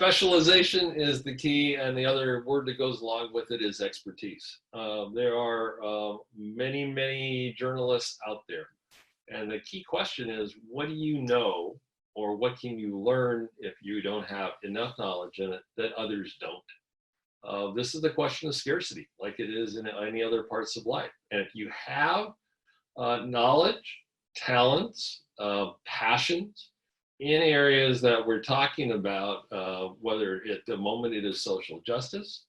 Specialization is the key, and the other word that goes along with it is expertise. There are many journalists out there, and the key question is, what do you know, or what can you learn if you don't have enough knowledge in it that others don't? This is the question of scarcity, like it is in any other parts of life. And if you have knowledge, talents, passions, in areas that we're talking about, whether at the moment it is social justice,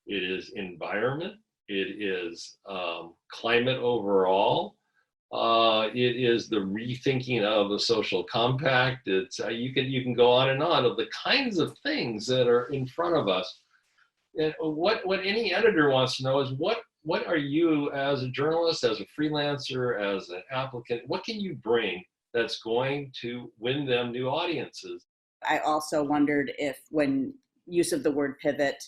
it is environment, it is climate overall, it is the rethinking of the social compact. It's you can go on and on of the kinds of things that are in front of us. And what any editor wants to know is what are you as a journalist, as a freelancer, as an applicant, what can you bring that's going to win them new audiences? I also wondered if, when use of the word pivot,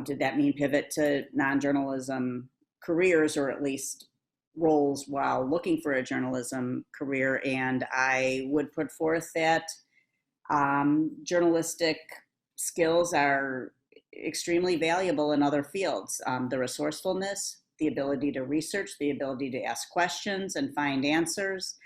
did that mean pivot to non-journalism careers, or at least roles while looking for a journalism career? And I would put forth that journalistic skills are extremely valuable in other fields. The resourcefulness, the ability to research, the ability to ask questions and find answers.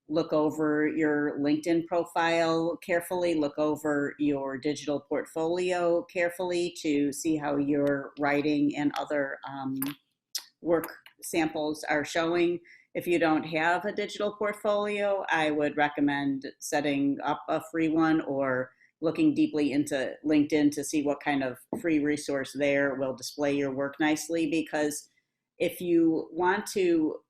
Look over your LinkedIn profile carefully, look over your digital portfolio carefully to see how your writing and other work samples are showing. If you don't have a digital portfolio, I would recommend setting up a free one, or looking deeply into LinkedIn to see what kind of free resource there will display your work nicely. Because if you want to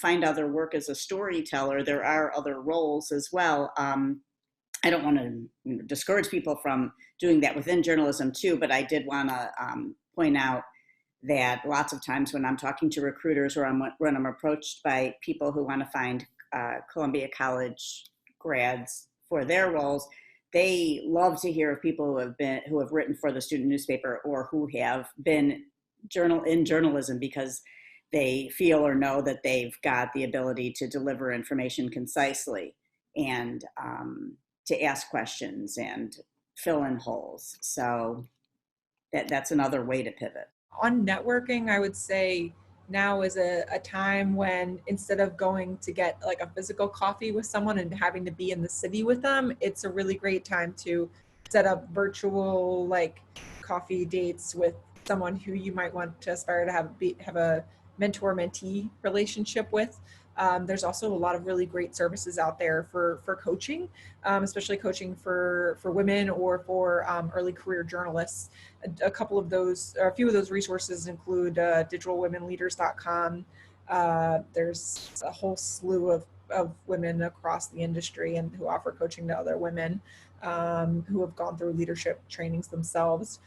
find other work as a storyteller, there are other roles as well. I don't want to discourage people from doing that within journalism too, but I did want to point out that lots of times when I'm talking to recruiters, or when I'm approached by people who want to find Columbia College grads for their roles, they love to hear of people who have written for the student newspaper, or who have been in journalism, because they feel or know that they've got the ability to deliver information concisely, and to ask questions and fill in holes. So that's another way to pivot. On networking, I would say now is a time when, instead of going to get like a physical coffee with someone and having to be in the city with them, it's a really great time to set up virtual like coffee dates with someone who you might want to aspire to have a mentor-mentee relationship with. There's also a lot of really great services out there for coaching, especially coaching for women or for early career journalists. A few of those resources include digitalwomenleaders.com. There's a whole slew of women across the industry and who offer coaching to other women who have gone through leadership trainings themselves.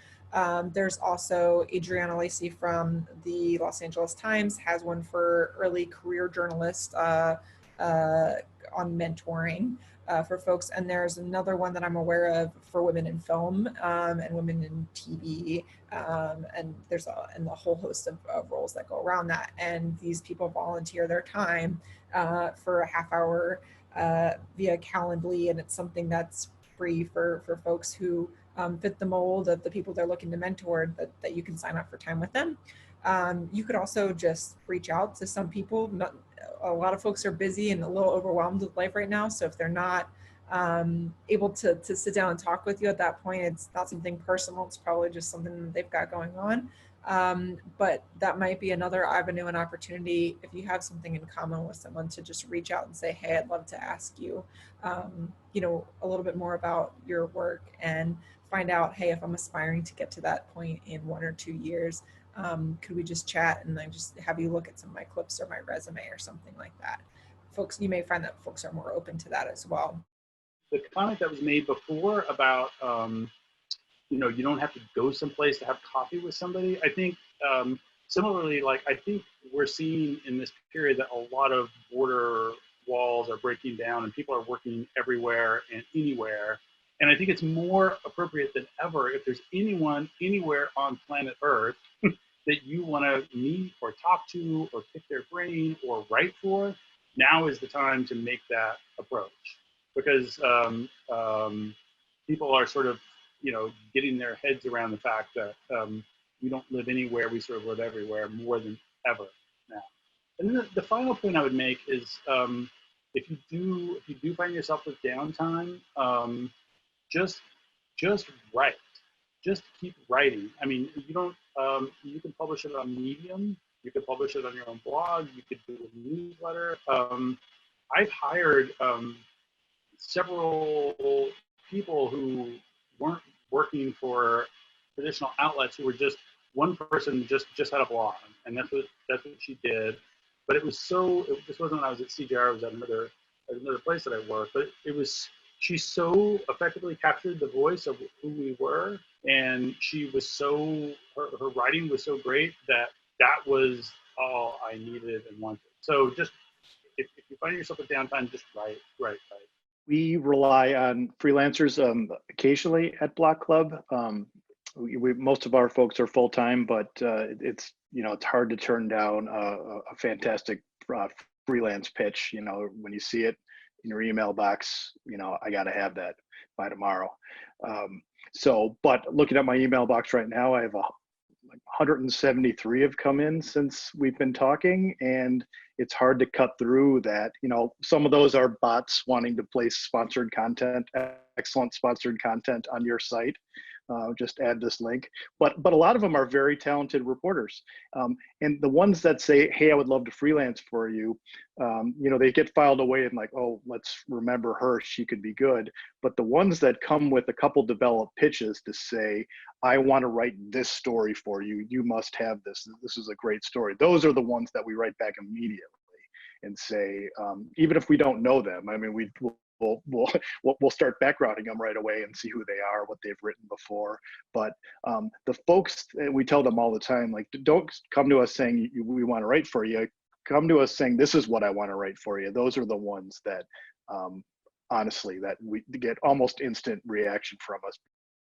There's also Adriana Lacey from the Los Angeles Times has one for early career journalists on mentoring for folks. And there's another one that I'm aware of for women in film and women in TV. And there's a whole host of roles that go around that. And these people volunteer their time for a half hour via Calendly. And it's something that's free for folks who fit the mold of the people they're looking to mentor, that you can sign up for time with them. You could also just reach out to some people. A lot of folks are busy and a little overwhelmed with life right now. So if they're not able to sit down and talk with you at that point, it's not something personal. It's probably just something that they've got going on. But that might be another avenue and opportunity, if you have something in common with someone, to just reach out and say, hey, I'd love to ask you, a little bit more about your work, and find out, hey, if I'm aspiring to get to that point in 1 or 2 years, could we just chat and then just have you look at some of my clips or my resume or something like that. Folks, you may find that folks are more open to that as well. The comment that was made before about, you don't have to go someplace to have coffee with somebody. I think similarly, I think we're seeing in this period that a lot of border walls are breaking down and people are working everywhere and anywhere. And I think it's more appropriate than ever, if there's anyone anywhere on planet Earth that you want to meet or talk to or pick their brain or write for, now is the time to make that approach. Because people are sort of, getting their heads around the fact that we don't live anywhere, we sort of live everywhere more than ever now. And then the final point I would make is if you do find yourself with downtime, just write. Just keep writing. I mean, you don't. You can publish it on Medium. You could publish it on your own blog. You could do a newsletter. I've hired several people who weren't working for traditional outlets, who were just one person just had a blog, and that's what she did. But it was this wasn't when I was at CJA. I was at another place that I worked. But she so effectively captured the voice of who we were, and she was her writing was so great that was all I needed and wanted. So just if you find yourself with downtime, just write. We rely on freelancers occasionally at Block Club. Most of our folks are full time, but it's hard to turn down a fantastic freelance pitch. When you see it in your email box, I got to have that by tomorrow. But looking at my email box right now, I have 173 have come in since we've been talking, and it's hard to cut through that. Some of those are bots wanting to place sponsored content, excellent sponsored content on your site. Just add this link, but a lot of them are very talented reporters, and the ones that say, "Hey, I would love to freelance for you," they get filed away and like, "Oh, let's remember her; she could be good." But the ones that come with a couple developed pitches to say, "I want to write this story for you. You must have this. This is a great story." Those are the ones that we write back immediately and say, even if we don't know them, I mean, we'll start backgrounding them right away and see who they are, what they've written before. But the folks, we tell them all the time, like, don't come to us saying we want to write for you. Come to us saying, this is what I want to write for you. Those are the ones that, honestly, that we get almost instant reaction from us.